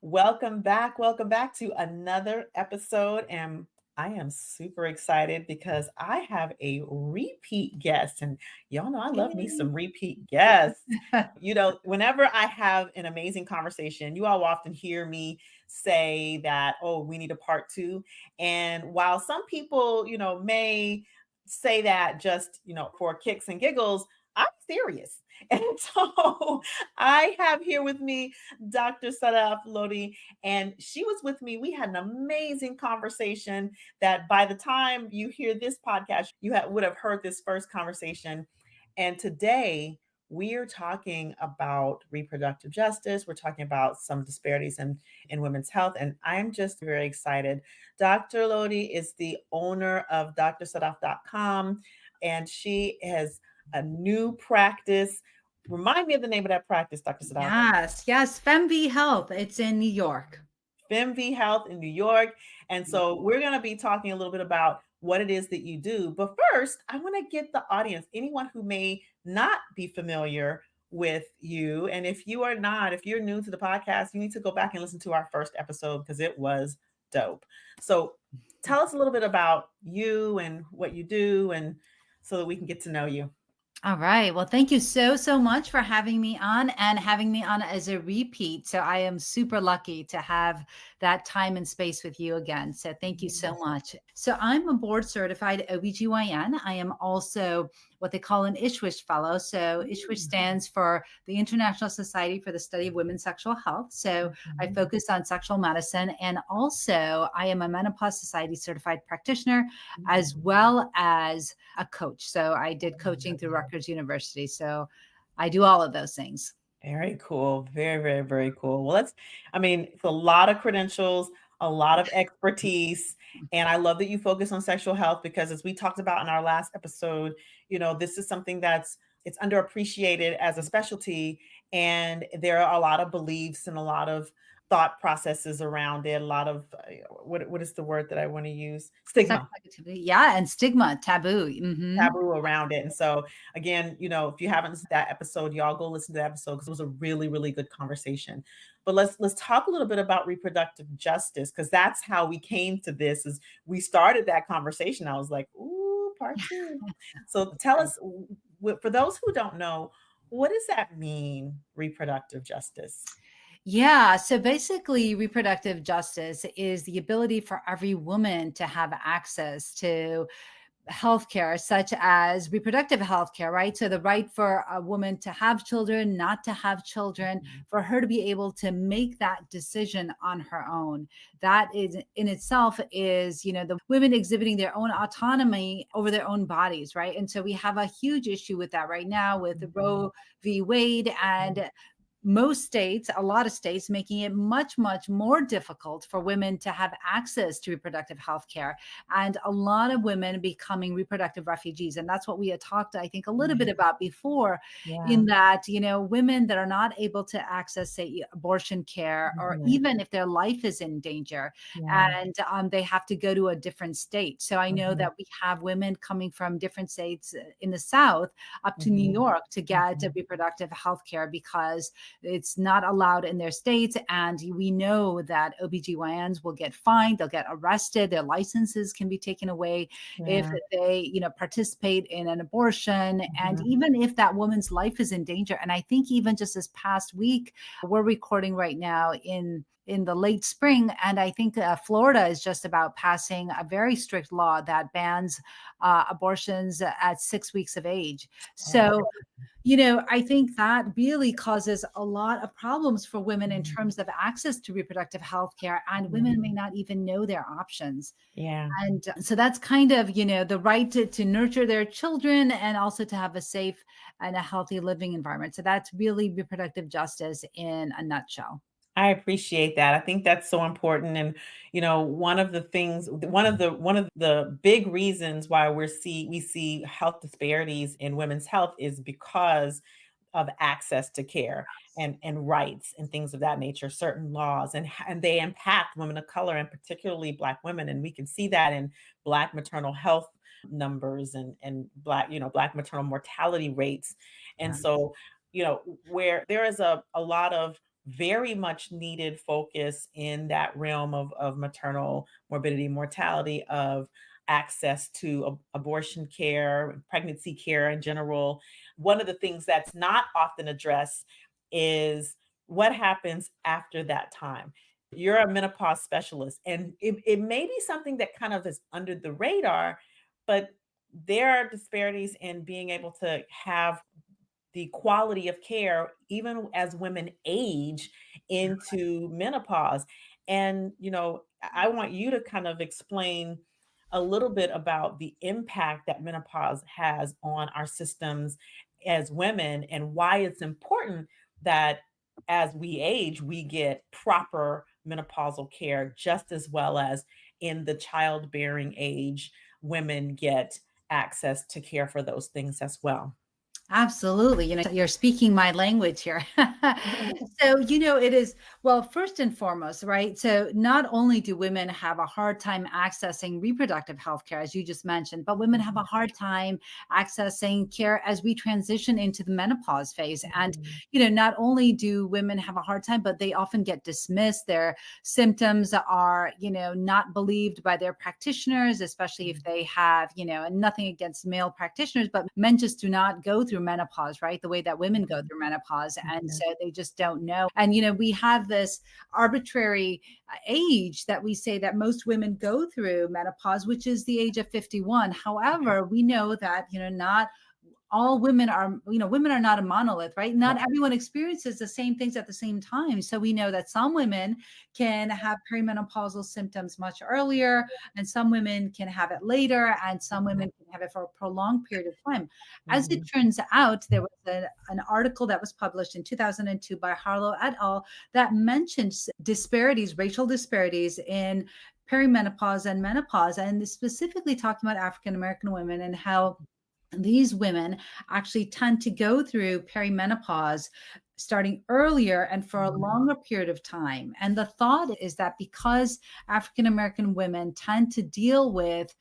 Welcome back. Welcome back to another episode. And I am super excited because I have a repeat guest. And y'all know I love me Yay. some repeat guests. Whenever I have an amazing conversation, you all often hear me say that, oh, we need a part two. And while some people, may say that just, for kicks and giggles, I'm serious. And so I have here with me Dr. Sadaf Lodhi, and she was with me. We had an amazing conversation that by the time you hear this podcast, would have heard this first conversation. And today we are talking about reproductive justice. We're talking about some disparities in women's health. And I'm just very excited. Dr. Lodi is the owner of drsadaf.com, and she has a new practice. Remind me of the name of that practice, Dr. Sadaf. Yes, FemV Health. It's in New York. FemV Health in New York. And Yeah. so we're going to be talking a little bit about what it is that you do. But first, I want to get the audience, anyone who may not be familiar with you. And if you are not, if you're new to the podcast, you need to go back and listen to our first episode because it was dope. So tell us a little bit about you and what you do, and so that we can get to know you. All right. Well, thank you so much for having me on and having me on as a repeat. So I am super lucky to have that time and space with you again. So thank you so much. So I'm a board certified OBGYN. I am also what they call an ISHWISH fellow. So ISHWISH stands for the International Society for the Study of Women's Sexual Health. So I focus on sexual medicine. And also I am a Menopause Society certified practitioner as well as a coach. So I did coaching through Rutgers University. So I do all of those things. Very cool. Very, very, very cool. Well, it's a lot of credentials, a lot of expertise. And I love that you focus on sexual health because as we talked about in our last episode, this is something it's underappreciated as a specialty. And there are a lot of beliefs and a lot of thought processes around it, a lot of what is the word that I want to use? Sex Stigma. negativity. Yeah. And stigma, taboo. Taboo around it. And so again, if you haven't listened to that episode, y'all go listen to that episode because it was a really, really good conversation. But let's talk a little bit about reproductive justice, because that's how we came to this. Is we started that conversation. I was like, ooh, part two. So tell us, for those who don't know, what does that mean, reproductive justice? Yeah. So basically, reproductive justice is the ability for every woman to have access to healthcare, such as reproductive healthcare, right? So the right for a woman to have children, not to have children, for her to be able to make that decision on her own. That is in itself is, the women exhibiting their own autonomy over their own bodies, right? And so we have a huge issue with that right now with Roe v. Wade and most states, a lot of states, making it much more difficult for women to have access to reproductive health care, and a lot of women becoming reproductive refugees. And that's what we had talked, I think, a little bit about before, Yeah. in that, women that are not able to access, say, abortion care, or Mhm. even if their life is in danger, Yeah. and they have to go to a different state. So I know Mhm. that we have women coming from different states in the South up to New Mhm. York to get Mhm. reproductive health care because it's not allowed in their states. And we know that OBGYNs will get fined, they'll get arrested, their licenses can be taken away if Yeah. they, participate in an abortion. And Mhm. even if that woman's life is in danger. And I think even just this past week, we're recording right now in the late spring. And I think Florida is just about passing a very strict law that bans abortions at 6 weeks of age. Wow. So I think that really causes a lot of problems for women in Mhm. terms of access to reproductive health care, and Mhm. women may not even know their options. Yeah. And so that's kind of, the right to nurture their children and also to have a safe and a healthy living environment. So that's really reproductive justice in a nutshell. I appreciate that. I think that's so important. And, one of the big reasons why we see health disparities in women's health is because of access to care and rights and things of that nature, certain laws, and they impact women of color and particularly Black women. And we can see that in Black maternal health numbers and Black maternal mortality rates. And Yes. so, where there is a lot of very much needed focus in that realm of maternal morbidity, mortality, of access to abortion care, pregnancy care in general. One of the things that's not often addressed is what happens after that time. You're a menopause specialist, and it may be something that kind of is under the radar, but there are disparities in being able to have the quality of care even as women age into menopause. And, I want you to kind of explain a little bit about the impact that menopause has on our systems as women and why it's important that as we age, we get proper menopausal care just as well as in the childbearing age, women get access to care for those things as well. Absolutely. You're speaking my language here. So, it is, well, first and foremost, right? So, not only do women have a hard time accessing reproductive health care, as you just mentioned, but women have a Mhm, hard time accessing care as we transition into the menopause phase. And, mhm, not only do women have a hard time, but they often get dismissed. Their symptoms are, not believed by their practitioners, especially if mhm, they have, and nothing against male practitioners, but men just do not go through menopause, right? The way that women go mhm, through menopause. And mhm, so they just don't know. And, we have this arbitrary age that we say that most women go through menopause, which is the age of 51. okay, However, we know that, not all women are not a monolith, right? Not right, everyone experiences the same things at the same time. So we know that some women can have perimenopausal symptoms much earlier, and some women can have it later, and some mhm, women can have it for a prolonged period of time. As it mhm, turns out, there was an article that was published in 2002 by Harlow et al. That mentions disparities, racial disparities in perimenopause and menopause, and specifically talking about African American women and how these women actually tend to go through perimenopause starting earlier and for a mhm, longer period of time. And the thought is that because African American women tend to deal with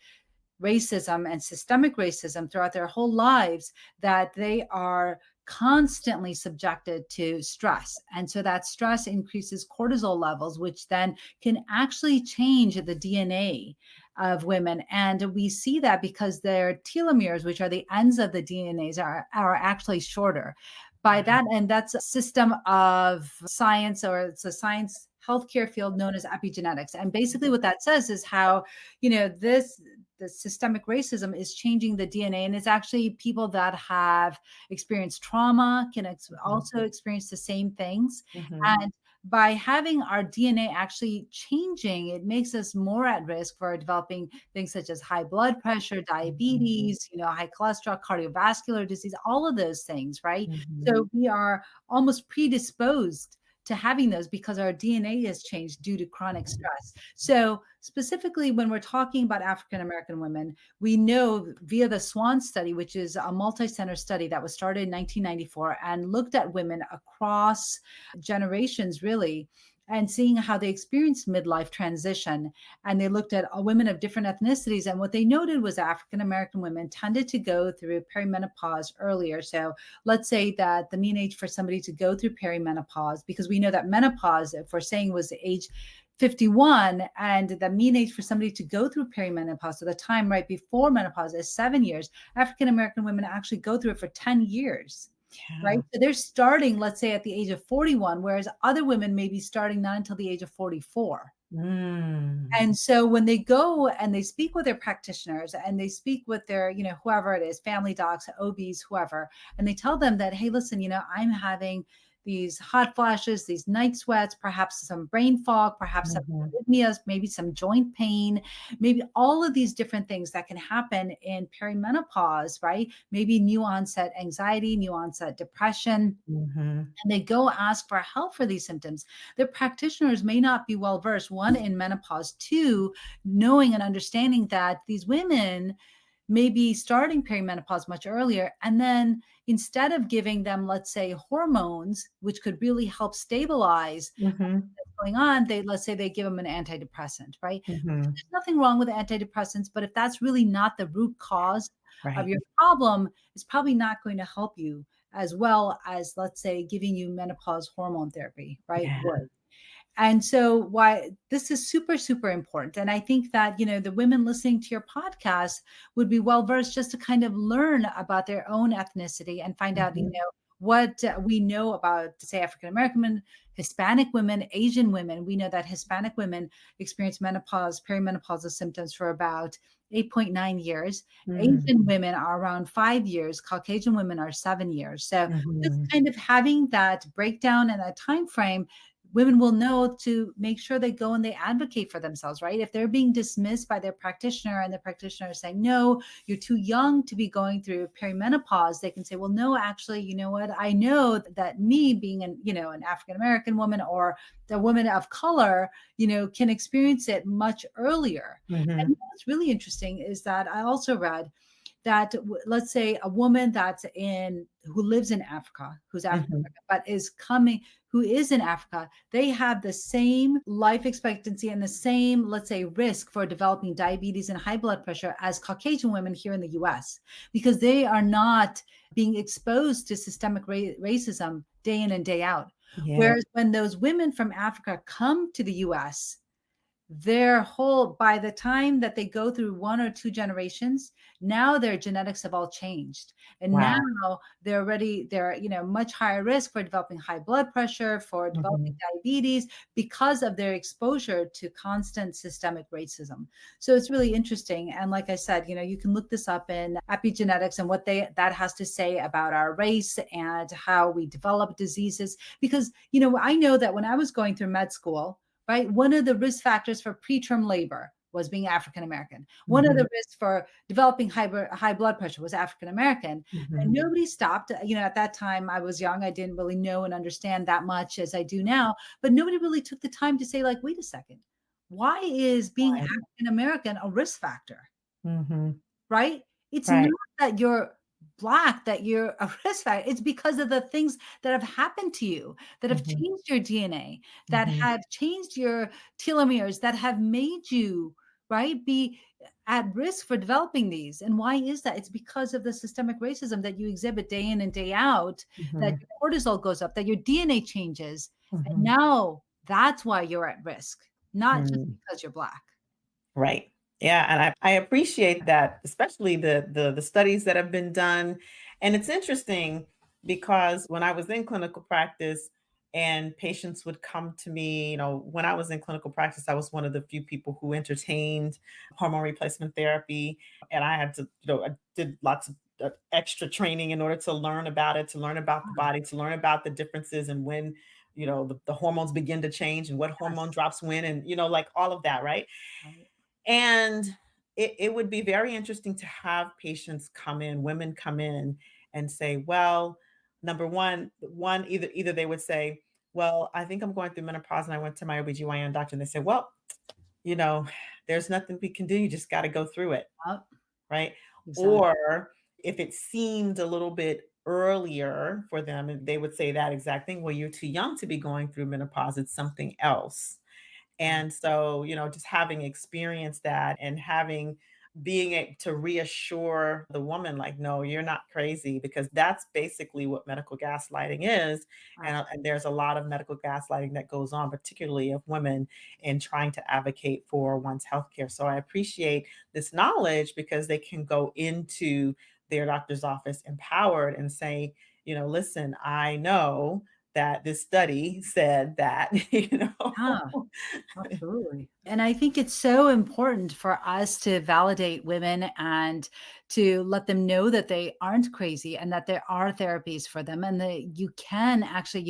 racism and systemic racism throughout their whole lives, that they are constantly subjected to stress. And so that stress increases cortisol levels, which then can actually change the DNA of women. And we see that because their telomeres, which are the ends of the DNAs, are actually shorter. By mhm, that, and that's a system of science, or it's a science healthcare field known as epigenetics. And basically what that says is how, this the systemic racism is changing the DNA. And it's actually people that have experienced trauma can mhm, also experience the same things. mhm, And by having our DNA actually changing, it makes us more at risk for developing things such as high blood pressure, mhm, diabetes, high cholesterol, cardiovascular disease, all of those things, right? mhm, So we are almost predisposed to having those because our DNA has changed due to chronic stress. So, specifically, when we're talking about African American women, we know via the SWAN study, which is a multi center study that was started in 1994 and looked at women across generations, really. And seeing how they experienced midlife transition. And they looked at women of different ethnicities. And what they noted was African American women tended to go through perimenopause earlier. So, let's say that the mean age for somebody to go through perimenopause, because we know that menopause, if we're saying was age 51, and the mean age for somebody to go through perimenopause, so the time right before menopause, is 7 years. African American women actually go through it for 10 years. Right. yeah, So they're starting, let's say, at the age of 41, whereas other women may be starting not until the age of 44. mm, And so when they go and they speak with their practitioners and they speak with their, whoever it is, family docs, OBs, whoever, and they tell them that, hey, listen, I'm having these hot flashes, these night sweats, perhaps some brain fog, perhaps some mhm, arrhythmias, maybe some joint pain, maybe all of these different things that can happen in perimenopause, right? Maybe new onset anxiety, new onset depression, mhm, and they go ask for help for these symptoms. Their practitioners may not be well versed, one, in menopause, two, knowing and understanding that these women may be starting perimenopause much earlier. And then instead of giving them, let's say, hormones, which could really help stabilize mhm, what's going on, let's say they give them an antidepressant, right? mhm, There's nothing wrong with antidepressants, but if that's really not the root cause of right, your problem, it's probably not going to help you as well as, let's say, giving you menopause hormone therapy, right? Yeah. Would. And so why this is super, super important. And I think that, the women listening to your podcast would be well versed just to kind of learn about their own ethnicity and find out, Mhm. what we know about, say, African American women, Hispanic women, Asian women. We know that Hispanic women experience menopause, perimenopausal symptoms for about 8.9 years. Mm. Asian women are around 5 years. Caucasian women are 7 years. So just Mhm. kind of having that breakdown and that time frame, women will know to make sure they go and they advocate for themselves, right? If they're being dismissed by their practitioner and the practitioner is saying, no, you're too young to be going through perimenopause, they can say, well, no, actually, you know what? I know that me being an African American woman or the woman of color, can experience it much earlier. Mhm. And what's really interesting is that I also read that let's say a woman who lives in Africa, who's African Mhm. American, but who is in Africa, they have the same life expectancy and the same, let's say, risk for developing diabetes and high blood pressure as Caucasian women here in the US, because they are not being exposed to systemic racism day in and day out. Yeah. Whereas when those women from Africa come to the US, their whole by the time that they go through one or two generations, now their genetics have all changed, and now Wow. they're much higher risk for developing high blood pressure, for developing Mhm. diabetes, because of their exposure to constant systemic racism. So it's really interesting, and like I said, you can look this up in epigenetics and what they that has to say about our race and how we develop diseases. Because I know that when I was going through med school, right? One of the risk factors for preterm labor was being African American. One of Mhm. the risks for developing high blood pressure was African American. And Mhm. nobody stopped. At that time I was young. I didn't really know and understand that much as I do now, but nobody really took the time to say, like, wait a second, why is being Right. African American a risk factor? Mhm. Right? It's not Right. that you're Black, that you're a risk factor. It's because of the things that have happened to you, that have Mhm. changed your DNA, that Mhm. have changed your telomeres, that have made you, right, be at risk for developing these. And why is that? It's because of the systemic racism that you exhibit day in and day out, that Mhm. your cortisol goes up, that your DNA changes. And Mhm. now that's why you're at risk, not just Mm. because you're Black. Right. Yeah, and I appreciate that, especially the studies that have been done. And it's interesting because when I was in clinical practice and patients would come to me, when I was in clinical practice, I was one of the few people who entertained hormone replacement therapy. And I had to, I did lots of extra training in order to learn about it, to learn about the Ah, body, to learn about the differences and when, the hormones begin to change and what hormone yes. drops when, and, like all of that, right? Right. And it would be very interesting to have patients come in, women come in and say, well, number one, either they would say, well, I think I'm going through menopause and I went to my OBGYN doctor and they say, well, you know, there's nothing we can do. You just got to go through it. Yep, Right. exactly. Or if it seemed a little bit earlier for them, and they would say that exact thing, well, you're too young to be going through menopause. It's something else. Right. And so, just having experienced that and being able to reassure the woman, like, no, you're not crazy, because that's basically what medical gaslighting is. Right. And there's a lot of medical gaslighting that goes on, particularly of women, in trying to advocate for one's healthcare. So I appreciate this knowledge because they can go into their doctor's office empowered and say, listen, I know that this study said that, Yeah. Absolutely. And I think it's so important for us to validate women and to let them know that they aren't crazy and that there are therapies for them and that you can actually,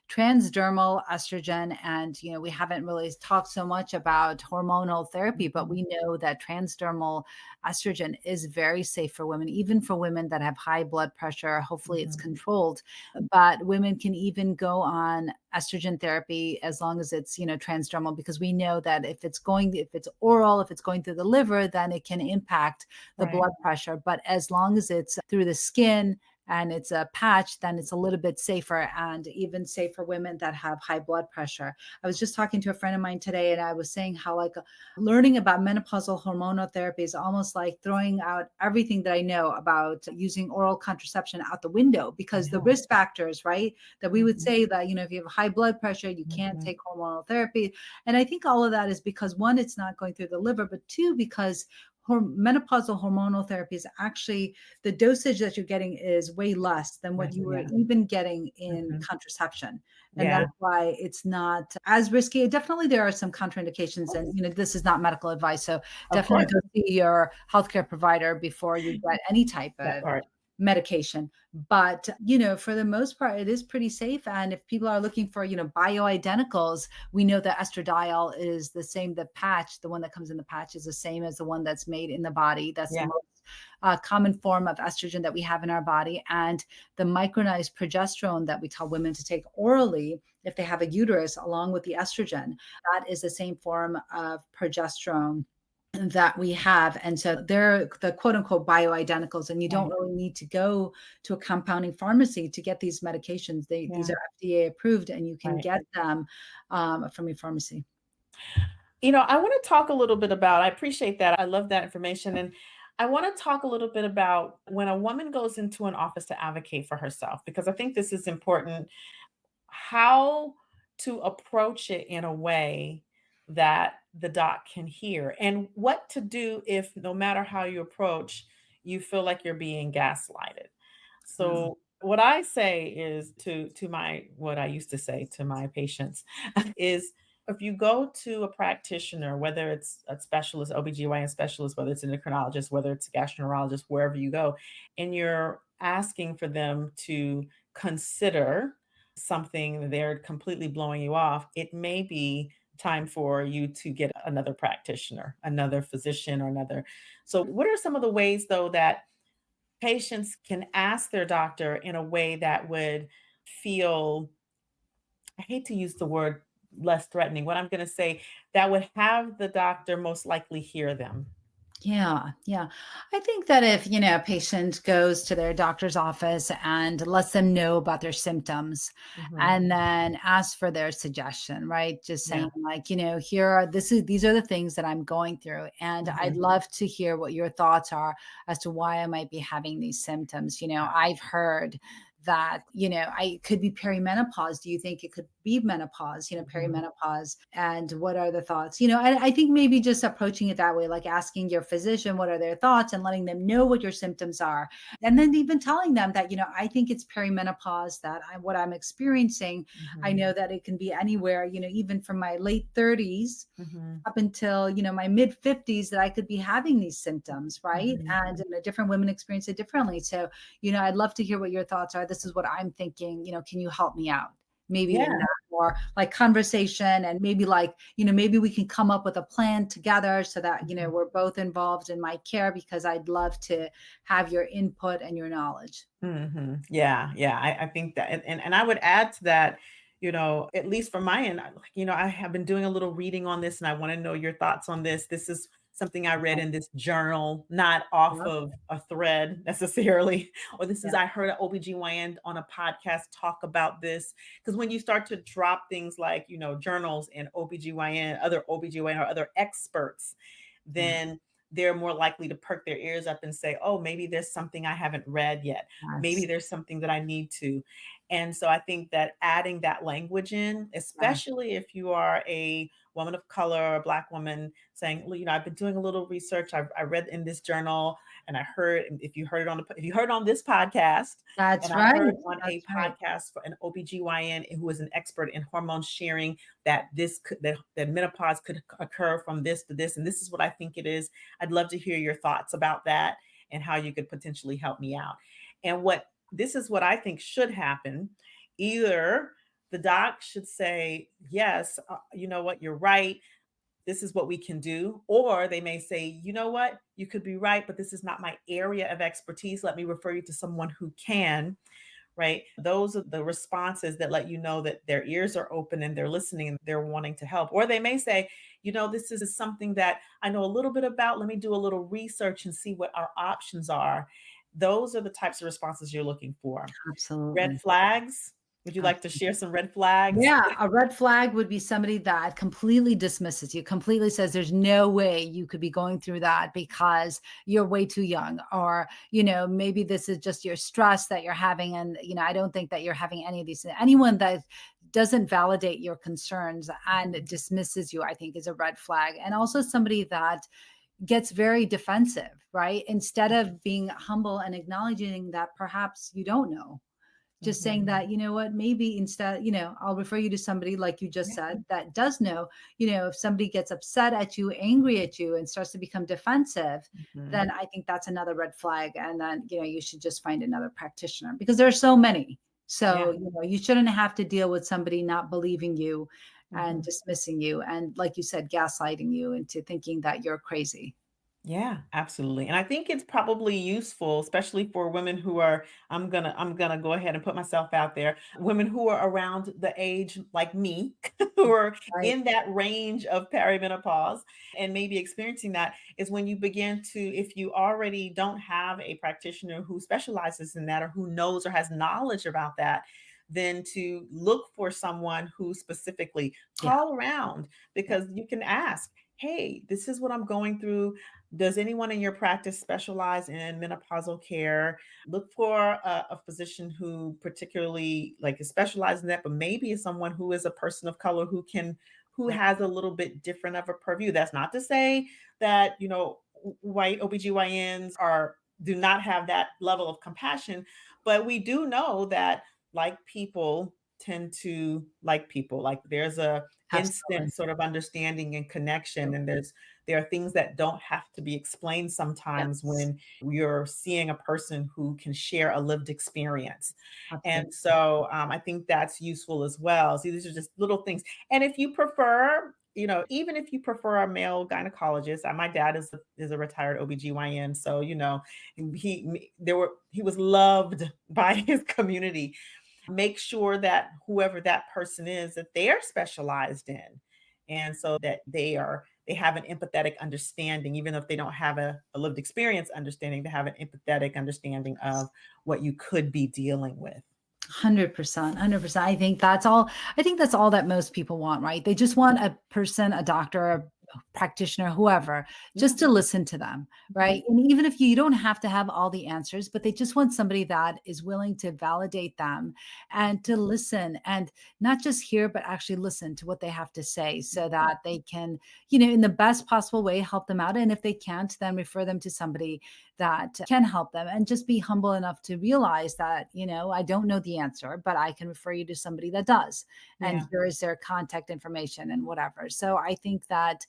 transdermal estrogen. And, we haven't really talked so much about hormonal therapy, but Mhm, we know that transdermal estrogen is very safe for women, even for women that have high blood pressure. Hopefully it's mhm, controlled, but women can even go on estrogen therapy as long as it's transdermal, because we know that if it's oral, if it's going through the liver, then it can impact the right, blood pressure. But as long as it's through the skin and it's a patch, then it's a little bit safer, and even safe for women that have high blood pressure. I was just talking to a friend of mine today, and I was saying how, like, learning about menopausal hormonal therapy is almost like throwing out everything that I know about using oral contraception out the window, because the Yeah. risk factors, right? That we would Mhm, say that, if you have high blood pressure, you can't mhm. take hormonal therapy. And I think all of that is because, one, it's not going through the liver, but two, because menopausal hormonal therapy is actually, the dosage that you're getting is way less than what Yes, you were yeah. even getting in Mhm. contraception. And Yeah. that's why it's not as risky. Definitely, there are some contraindications, and this is not medical advice. So Of definitely course, go see your healthcare provider before you get any type that of part. medication. But, for the most part, it is pretty safe. And if people are looking for, bioidenticals, we know that estradiol is the same. The patch, the one that comes in the patch, is the same as the one that's made in the body. That's the Yeah, most common form of estrogen that we have in our body. And the micronized progesterone that we tell women to take orally if they have a uterus, along with the estrogen, that is the same form of progesterone that we have. And so they're the quote unquote bioidenticals, and you don't right. really need to go to a compounding pharmacy to get these medications. These Yeah, are FDA approved, and you can right. get them from your pharmacy. I wanna talk a little bit about I appreciate that, I love that information, and I wanna talk a little bit about when a woman goes into an office to advocate for herself, because I think this is important, how to approach it in a way that the doc can hear, and what to do if no matter how you approach, you feel like you're being gaslighted. Mm. So what I say is to my what I used to say to my patients is if you go to a practitioner, whether it's a specialist, OBGYN specialist, whether it's an endocrinologist, whether it's a gastroenterologist, wherever you go, and you're asking for them to consider something, they're completely blowing you off, it may be time for you to get another practitioner, another physician, or another. So, what are some of the ways, though, that patients can ask their doctor in a way that would feel, I hate to use the word less threatening, what I'm going to say, that would have the doctor most likely hear them? Yeah, yeah. I think that if, a patient goes to their doctor's office and lets them know about their symptoms, Mhm. and then asks for their suggestion, right? Just Yeah. saying, like, here are these are the things that I'm going through, and I'd Mhm. love to hear what your thoughts are as to why I might be having these symptoms. I've heard that, I could be perimenopause. Do you think it could be menopause, Mhm. perimenopause? And what are the thoughts? I think maybe just approaching it that way, like asking your physician what are their thoughts, and letting them know what your symptoms are. And then even telling them that, I think it's perimenopause, that what I'm experiencing. I Mhm. know that it can be anywhere, even from my late 30s Mhm. up until, my mid 50s, that I could be having these symptoms, right? Mhm. And different women experience it differently. So, I'd love to hear what your thoughts are. This is what I'm thinking. Can you help me out? Maybe in Yeah. that more like conversation, and maybe like, maybe we can come up with a plan together so that, Mhm. we're both involved in my care, because I'd love to have your input and your knowledge. Mhm. Yeah, yeah, I think that, and I would add to that, at least from my end, I have been doing a little reading on this, and I wanna know your thoughts on this. This is something I read Okay. in this journal, not off Yeah. of a thread necessarily, or this is Yeah. I heard an OBGYN on a podcast talk about this. Because when you start to drop things like, journals and OBGYN, other OBGYN or other experts, Yeah. then they're more likely to perk their ears up and say, "Oh, maybe there's something I haven't read yet. Maybe Yes. there's something that I need to." And so I think that adding that language in, Yeah. especially if you are a woman of color or a Black woman, saying, "Well, I've been doing a little research. I read in this journal, and I heard, if you heard it on if you heard it on this podcast, and That's I right. heard on a That's right. podcast for an OBGYN who is an expert in hormone sharing, that that menopause could occur from this to this, and this is what I think it is. I'd love to hear your thoughts about that and how you could potentially help me out." And what this is what I think should happen. Either the doc should say, "Yes, you know what, you're right. This is what we can do." Or they may say, "You know what, you could be right, but this is not my area of expertise. Let me refer you to someone who can." Right? Those are the responses that let you know that their ears are open and they're listening and they're wanting to help. Or they may say, "This is something that I know a little bit about. Let me do a little research and see what our options are." those are the types of responses you're looking for. Red Absolutely. flags? Would you like to share some red flags? Yeah, a red flag would be somebody that completely dismisses you, completely says there's no way you could be going through that because you're way too young, or, maybe this is just your stress that you're having. And, I don't think that you're having any of these. Anyone that doesn't validate your concerns and dismisses you, I think is a red flag. And also somebody that gets very defensive, right? Instead of being humble and acknowledging that perhaps you don't know, just saying Mhm. that, what, maybe instead, I'll refer you to somebody like you just Yeah. said that does know. If somebody gets upset at you, angry at you, and starts to become defensive, then Mhm. I think that's another red flag. And then, you should just find another practitioner because there are so many. So, Yeah. you shouldn't have to deal with somebody not believing you and Mhm. dismissing you. And like you said, gaslighting you into thinking that you're crazy. Yeah, absolutely. And I think it's probably useful, especially for women who are, I'm gonna go ahead and put myself out there, women who are around the age like me, who are Right. in that range of perimenopause and maybe experiencing that, is when you begin to, if you already don't have a practitioner who specializes in that or who knows or has knowledge about that, then to look for someone who specifically Yeah. call around, Yeah. because you can ask, hey, this is what I'm going through. Does anyone in your practice specialize in menopausal care? Look for a physician who particularly like is specialized in that, but maybe is someone who is a person of color who Right. has a little bit different of a purview. That's not to say that, white OBGYNs are do not have that level of compassion, but we do know that like people tend to like people. Like there's a instant Absolutely. sort of understanding and connection, and there are things that don't have to be explained sometimes Yes. when you're seeing a person who can share a lived experience. And Absolutely. so I think that's useful as well. See, these are just little things. And if you prefer, even if you prefer a male gynecologist, my dad is a retired OBGYN. So, he was loved by his community. Make sure that whoever that person is, that they are specialized in. And so that they have an empathetic understanding, even if they don't have a lived experience understanding, they have an empathetic understanding of what you could be dealing with. 100%, 100%. I think that's all that most people want, right? They just want a person, a doctor, a practitioner, whoever, Yeah. just to listen to them, right? Mhm. And even if you don't have to have all the answers, but they just want somebody that is willing to validate them and to listen and not just hear, but actually listen to what they have to say so that they can, in the best possible way, help them out. And if they can't, then refer them to somebody that can help them, and just be humble enough to realize that, I don't know the answer, but I can refer you to somebody that does. And Yeah. here is their contact information and whatever. So I think that,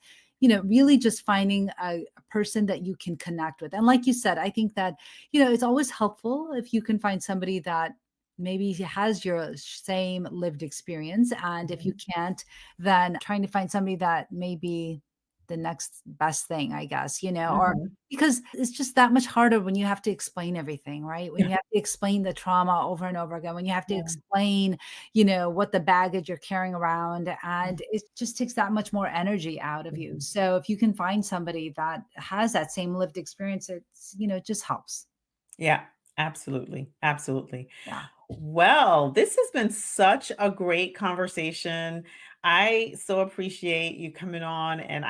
really just finding a person that you can connect with. And like you said, I think that, it's always helpful if you can find somebody that maybe has your same lived experience. And if you Mhm. can't, then trying to find somebody that may be the next best thing, I guess, or Mhm. because it's just that much harder when you have to explain everything, right? When Yeah. you have to explain the trauma over and over again, when you have to Yeah. explain, what the baggage you're carrying around, and it just takes that much more energy out of you. Mhm. So if you can find somebody that has that same lived experience, it just helps. Yeah, absolutely. Absolutely. Yeah. Well, this has been such a great conversation. I so appreciate you coming on. And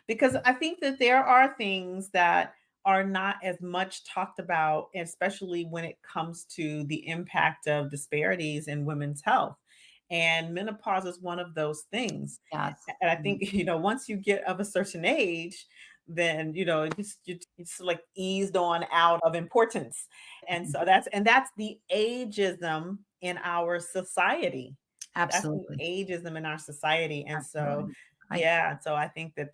because I think that there are things that are not as much talked about, especially when it comes to the impact of disparities in women's health. And menopause is one of those things. Yes. And I Mm. think, once you get of a certain age, then, it's like eased on out of importance. And Mhm. so that's the ageism in our society. That's the Absolutely. ageism in our society. And so, Absolutely. I yeah, so I think that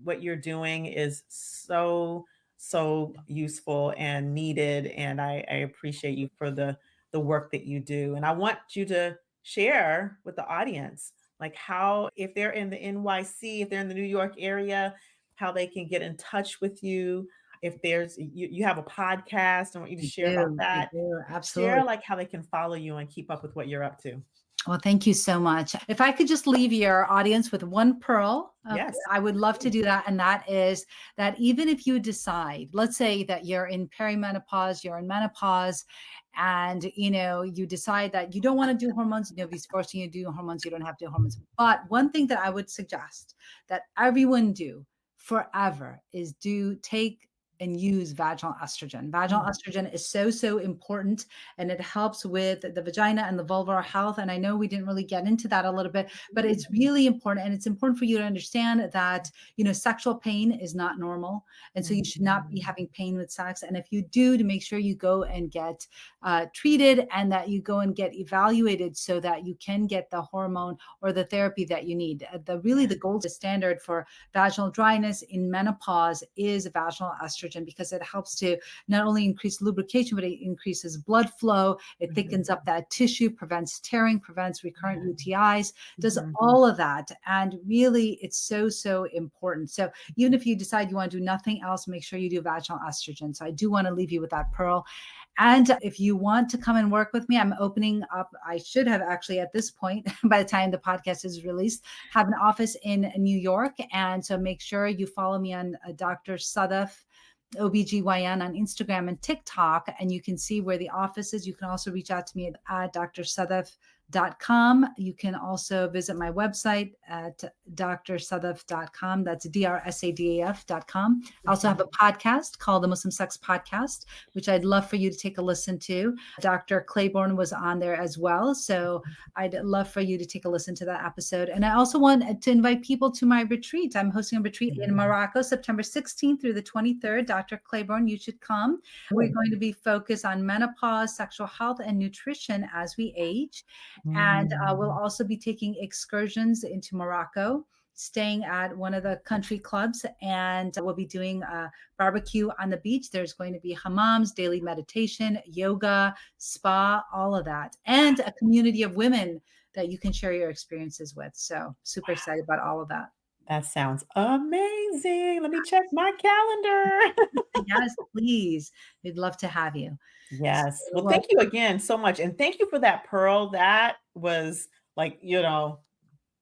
what you're doing is so, so useful and needed. And I appreciate you for the work that you do. And I want you to share with the audience, like how, if they're in the NYC, if they're in the New York area, how they can get in touch with you. If you have a podcast, I want you to I share about do. I that. do. Share Absolutely. like how they can follow you and keep up with what you're up to. Well, thank you so much. If I could just leave your audience with one pearl, Yes. I would love to Please. do that. And that is that even if you decide, let's say that you're in perimenopause, you're in menopause, and you decide that you don't want to do hormones, nobody's forcing you to do hormones, you don't have to do hormones. But one thing that I would suggest that everyone do forever is do take and use vaginal estrogen. Vaginal Mm, estrogen is so, so important, and it helps with the vagina and the vulvar health. And I know we didn't really get into that a little bit, but mm, it's really important. And it's important for you to understand that, sexual pain is not normal. And so you should not be mhm, having pain with sex. And if you do, to make sure you go and get treated, and that you go and get evaluated so that you can get the hormone or the therapy that you need. The gold standard for vaginal dryness in menopause is vaginal estrogen, because it helps to not only increase lubrication, but it increases blood flow. It mhm, thickens up that tissue, prevents tearing, prevents recurrent yeah, UTIs, does mhm, all of that. And really, it's so, so important. So even if you decide you want to do nothing else, make sure you do vaginal estrogen. So I do want to leave you with that pearl. And if you want to come and work with me, I'm opening up. I should have actually at this point, by the time the podcast is released, have an office in New York. And so make sure you follow me on Dr. Sadaf OBGYN on Instagram and TikTok, and you can see where the office is. You can also reach out to me at drsadaf.com. You can also visit my website at drsadaf.com. That's drsadaf.com. I also have a podcast called the Muslim Sex Podcast, which I'd love for you to take a listen to. Dr. Claiborne was on there as well. So I'd love for you to take a listen to that episode. And I also want to invite people to my retreat. I'm hosting a retreat in mhm. Morocco, September 16th through the 23rd. Dr. Claiborne, you should come. We're Good. going to be focused on menopause, sexual health, and nutrition as we age. And we'll Mm, also be taking excursions into Morocco, staying at one of the country clubs, and we'll be doing a barbecue on the beach. There's going to be hammams, daily meditation, yoga, spa, all of that, and a community of women that you can share your experiences with. So super excited about all of that. that sounds amazing. Let me check my calendar. Yes, please. We'd love to have you. So, Yes. Well, well, thank you again so much, and thank you for that pearl. That was like,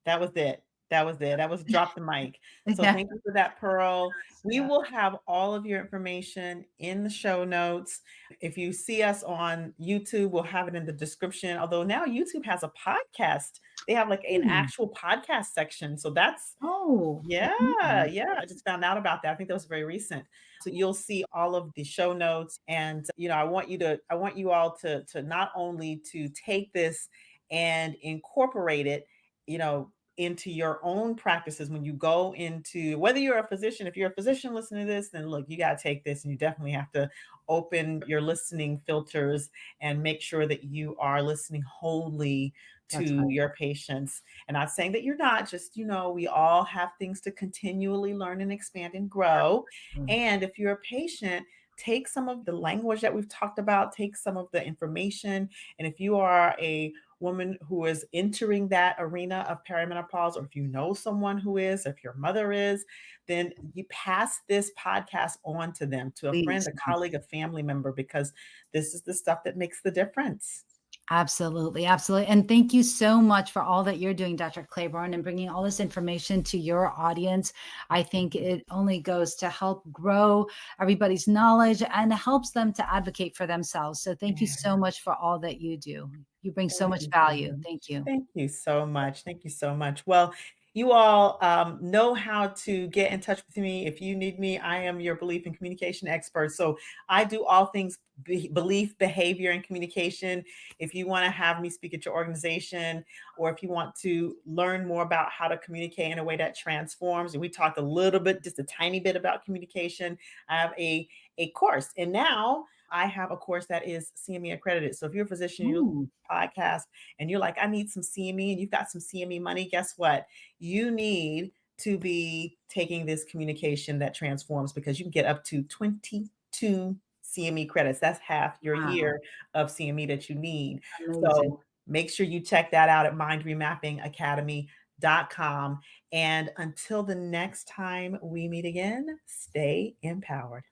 that was it. That was it. That was drop the mic. So yeah, thank you for that, Pearl. We will have all of your information in the show notes. If you see us on YouTube, we'll have it in the description. Although now YouTube has a podcast. They have like an hmm. actual podcast section. So that's Oh, yeah, amazing. yeah. I just found out about that. I think that was very recent. So you'll see all of the show notes, and I want you all to not only to take this and incorporate it, you know, into your own practices when you go into, whether you're a physician, if you're a physician listening to this, then look, you got to take this and you definitely have to open your listening filters and make sure that you are listening wholly That's to right. your patients. And not saying that you're not, just, we all have things to continually learn and expand and grow. Absolutely. And if you're a patient, take some of the language that we've talked about, take some of the information. And if you are a woman who is entering that arena of perimenopause, or if you know someone who is, or if your mother is, then you pass this podcast on to them, to a friend, Please. a colleague, a family member, because this is the stuff that makes the difference. Absolutely, absolutely. And thank you so much for all that you're doing, Dr. Claiborne, and bringing all this information to your audience. I think it only goes to help grow everybody's knowledge and helps them to advocate for themselves. So thank you so much for all that you do. You bring so Thank much you so value. much. Thank you. Thank you so much. Thank you so much. Well, you all know how to get in touch with me. If you need me, I am your belief and communication expert. So I do all things belief, behavior, and communication. If you want to have me speak at your organization, or if you want to learn more about how to communicate in a way that transforms, and we talked a little bit, just a tiny bit about communication, I have a course. And now I have a course that is CME accredited. So if you're a physician, you Ooh, podcast and you're like, I need some CME, and you've got some CME money, guess what? You need to be taking this communication that transforms, because you can get up to 22 CME credits. That's half your wow, year of CME that you need. amazing. So make sure you check that out at mindremappingacademy.com. And until the next time we meet again, stay empowered.